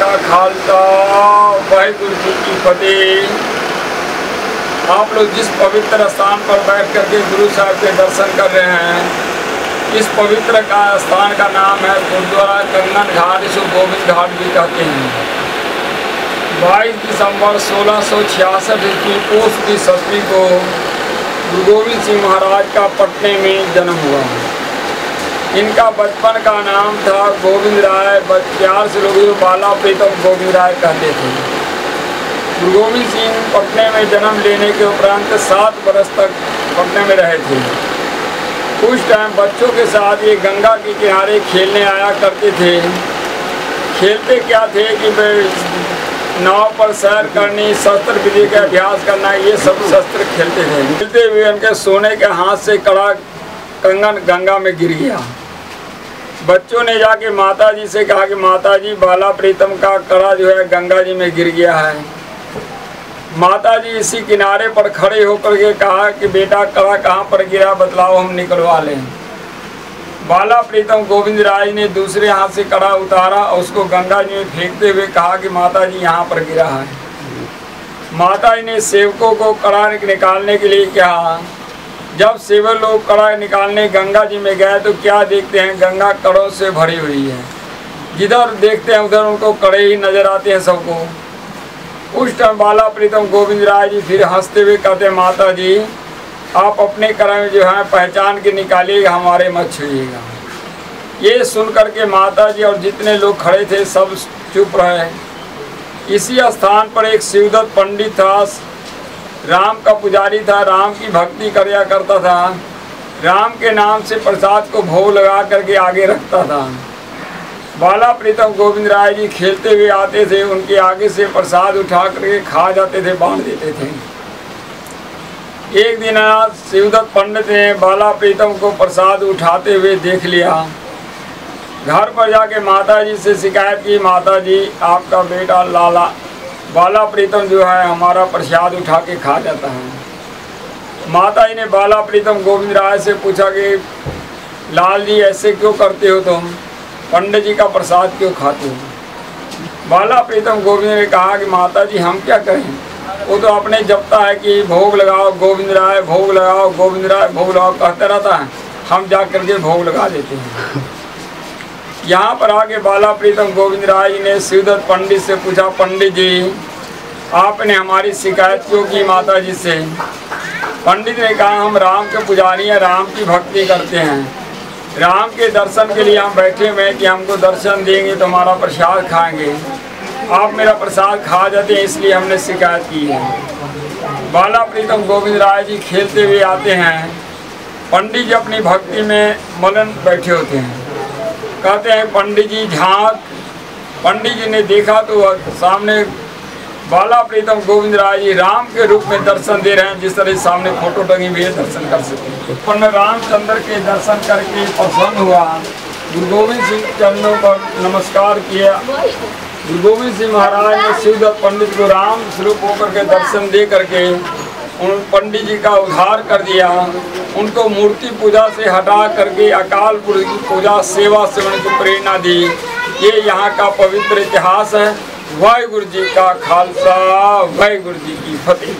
का खालसा, वाहिगुरु जी की फतेह। आप लोग जिस पवित्र स्थान पर बैठ करके गुरु साहब के दर्शन कर रहे हैं, इस पवित्र स्थान का नाम है गुरुद्वारा कंगन घाट, इसको गोविंद घाट भी कहते हैं। 22 दिसंबर 1666 की पोष की सदी को गुरु गोविंद सिंह महाराज का पटने में जन्म हुआ। इनका बचपन का नाम था गोविंद राय, प्यार से लोग बाला प्रीतम गोविंद राय कहते थे। गुरु गोविंद सिंह पटने में जन्म लेने के उपरांत 7 वर्ष तक पटने में रहे थे। उस टाइम बच्चों के साथ ये गंगा के किनारे खेलने आया करते थे। खेलते क्या थे कि नाव पर सैर करनी, शस्त्र विधि का अभ्यास करना, ये सब शस्त्र खेलते थे। खेलते हुए उनके सोने के हाथ से कड़ा कंगन गंगा में गिर गया। बच्चों ने जाके माता जी से कहा कि माता जी, बाला प्रीतम का कड़ा जो है गंगा जी में गिर गया है। माता जी इसी किनारे पर खड़े होकर के कहा कि बेटा कड़ा कहाँ पर गिरा, बतलाओ, हम निकलवा लें। बाला प्रीतम गोविंद राय ने दूसरे हाथ से कड़ा उतारा और उसको गंगा जी में फेंकते हुए कहा कि माता जी यहाँ पर गिरा है। माता जी ने सेवकों को कड़ा निकालने के लिए कहा। जब सेवक लोग कड़ा निकालने गंगा जी में गए तो क्या देखते हैं, गंगा कड़ों से भरी हुई है। जिधर देखते हैं उधर उनको कड़े ही नजर आते हैं सबको। उस टाइम बाला प्रीतम गोविंद राय जी फिर हंसते हुए कहते हैं, माता जी आप अपने कर्म जो है पहचान के निकालिएगा, हमारे मत छुइएगा। ये सुन करके माता जी और जितने लोग खड़े थे सब चुप रहे। इसी स्थान पर एक शिवदत्त पंडित था, राम का पुजारी था, राम की भक्ति करया करता था। राम के नाम से प्रसाद को भोग लगा करके आगे रखता था। बाला प्रीतम गोविंद राय जी खेलते हुए आते थे, उनके आगे से प्रसाद उठा करके खा जाते थे, बांट देते थे। एक दिन शिवदत्त पंडित ने बाला प्रीतम को प्रसाद उठाते हुए देख लिया। घर पर जाके माता जी से शिकायत की, माता जी आपका बेटा लाला बाला प्रीतम जो है हमारा प्रसाद उठा के खा जाता है। माता जी ने बाला प्रीतम गोविंद राय से पूछा कि लाल जी ऐसे क्यों करते हो तुम, पंडित जी का प्रसाद क्यों खाते हो। बाला प्रीतम गोविंद ने कहा कि माता जी हम क्या करें, वो तो अपने जपता है कि भोग लगाओ गोविंद राय, भोग लगाओ गोविंद राय, भोग लगाओ कहते रहता है, हम जा करके भोग लगा देते हैं। यहाँ पर आके बाला प्रीतम गोविंद राय जी ने शिवदत्त पंडित से पूछा, पंडित जी आपने हमारी शिकायत क्यों की माता जी से। पंडित ने कहा हम राम के पुजारी हैं, राम की भक्ति करते हैं, राम के दर्शन के लिए हम बैठे हुए हैं कि हमको दर्शन देंगे तो हमारा प्रसाद खाएंगे, आप मेरा प्रसाद खा जाते हैं, इसलिए हमने शिकायत की है। बाला प्रीतम गोविंद राय जी खेलते हुए आते हैं। पंडित जी अपनी भक्ति में मगन बैठे होते हैं। कहते हैं पंडित जी झांक। पंडित जी ने देखा तो सामने बाला प्रीतम गोविंद राय जी राम के रूप में दर्शन दे रहे हैं, जिस तरह सामने फोटो टंगी हुई है दर्शन कर सके। उत्पन्न रामचंद्र के दर्शन करके प्रसन्न हुआ, गुरु गोविंद सिंह चरणों पर नमस्कार किया। गुरु गोविंद सिंह महाराज ने शिवदत्त पंडित को राम स्वरूप होकर के दर्शन दे करके उन पंडित जी का उद्धार कर दिया। उनको मूर्ति पूजा से हटा करके अकाल पुरुष की पूजा सेवा से उनको प्रेरणा दी। ये यहाँ का पवित्र इतिहास है। वाहिगुरु जी का खालसा, वाहिगुरु जी की फतेह।